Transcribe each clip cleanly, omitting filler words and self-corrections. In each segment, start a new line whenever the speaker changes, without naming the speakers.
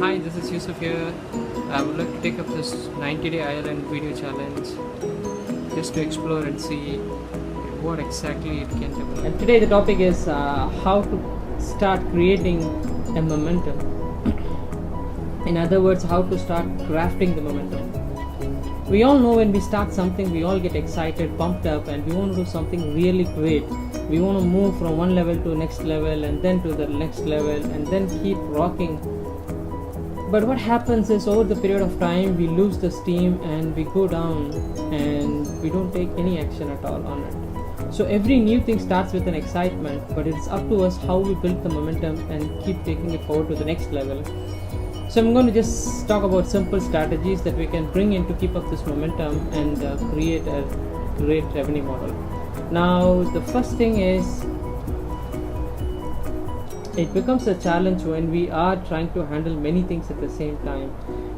Hi, this is Yusuf here. I would like to take up this 90-day Ireland video challenge just to explore and see what exactly it can develop. And today the topic is how to start creating a momentum. In other words, how to start crafting the momentum. We all know when we start something, we all get excited, pumped up, and we want to do something really great. We want to move from one level to next level and then to the next level and then keep rocking. But what happens is over the period of time we lose the steam and we go down and we don't take any action at all on it. So every new thing starts with an excitement, but it's up to us how we build the momentum and keep taking it forward to the next level. So I'm going to just talk about simple strategies that we can bring in to keep up this momentum and create a great revenue model. Now the first thing is, it becomes a challenge when we are trying to handle many things at the same time.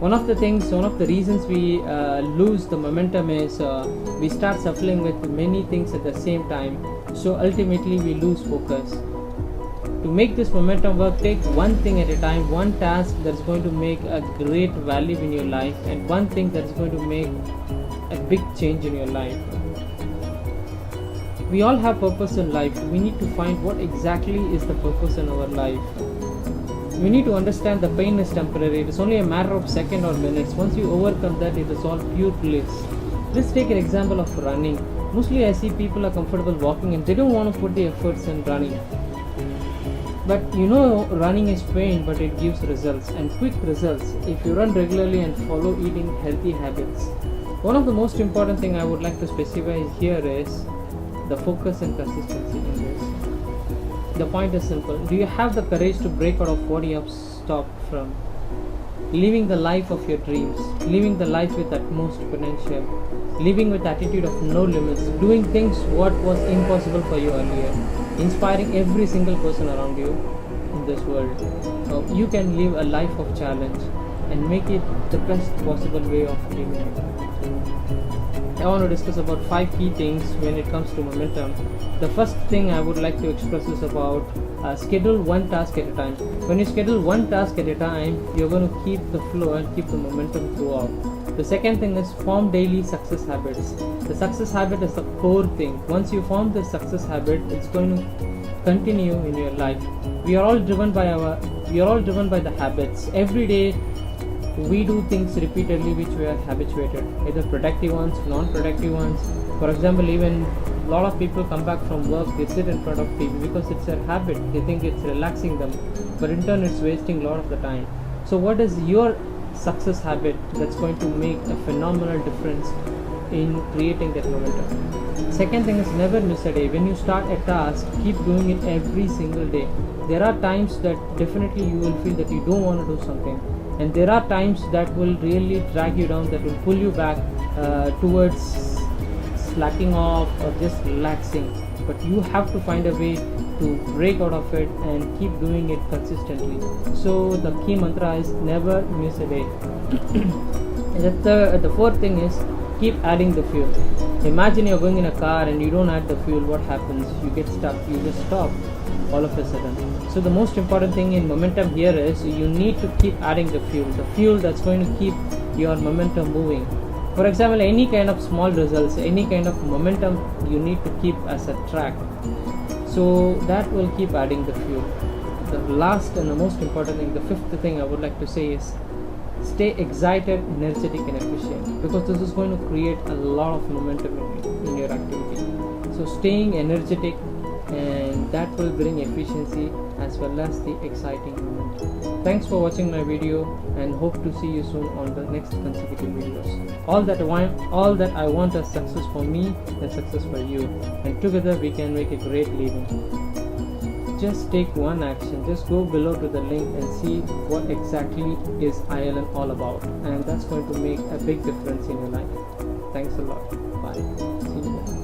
One of the reasons we lose the momentum is we start suffering with many things at the same time. So ultimately we lose focus. To make this momentum work, take one thing at a time, one task that's going to make a great value in your life, and one thing that's going to make a big change in your life. We all have purpose in life. We need to find what exactly is the purpose in our life. We need to understand the pain is temporary. It is only a matter of seconds or minutes. Once you overcome that, it is all pure bliss. Let's take an example of running. Mostly I see people are comfortable walking and they don't want to put the efforts in running. But running is pain, but it gives results, and quick results if you run regularly and follow eating healthy habits. One of the most important thing I would like to specify here is the focus and consistency in this. The point is simple. Do you have the courage to break out of what you have stopped from? Living the life of your dreams, living the life with utmost potential, living with attitude of no limits, doing things what was impossible for you earlier, inspiring every single person around you in this world. You can live a life of challenge and make it the best possible way of living it. I want to discuss about 5 key things when it comes to momentum. The first thing I would like to express is about schedule one task at a time. When you schedule one task at a time, you're going to keep the flow and keep the momentum throughout. The second thing is form daily success habits. The success habit is the core thing. Once you form the success habit, it's going to continue in your life. We are all driven by the habits. Every day we do things repeatedly which we are habituated, either productive ones, non-productive ones. For example, even a lot of people come back from work, they sit in front of TV because it's their habit. They think it's relaxing them, but in turn it's wasting a lot of the time. So what is your success habit that's going to make a phenomenal difference in creating that momentum? Second thing is never miss a day. When you start a task, keep doing it every single day. There are times that definitely you will feel that you don't want to do something, and there are times that will really drag you down, that will pull you back towards slacking off or just relaxing. But you have to find a way to break out of it and keep doing it consistently. So the key mantra is never miss a day. The fourth thing is keep adding the fuel. Imagine you're going in a car and you don't add the fuel. What happens? You get stuck. You just stop all of a sudden. So the most important thing in momentum here is you need to keep adding the fuel that's going to keep your momentum moving. For example, any kind of small results, any kind of momentum you need to keep as a track. So that will keep adding the fuel. The last and the most important thing, the fifth thing I would like to say is stay excited, energetic and efficient, because this is going to create a lot of momentum in your activity. So staying energetic, and that will bring efficiency as well as the exciting moment. Thanks for watching my video and hope to see you soon on the next consecutive videos. All that I want is success for me and success for you, and together we can make a great living. Just take one action. Just go below to the link and see what exactly is Ireland all about, and that's going to make a big difference in your life. Thanks a lot. Bye. See you.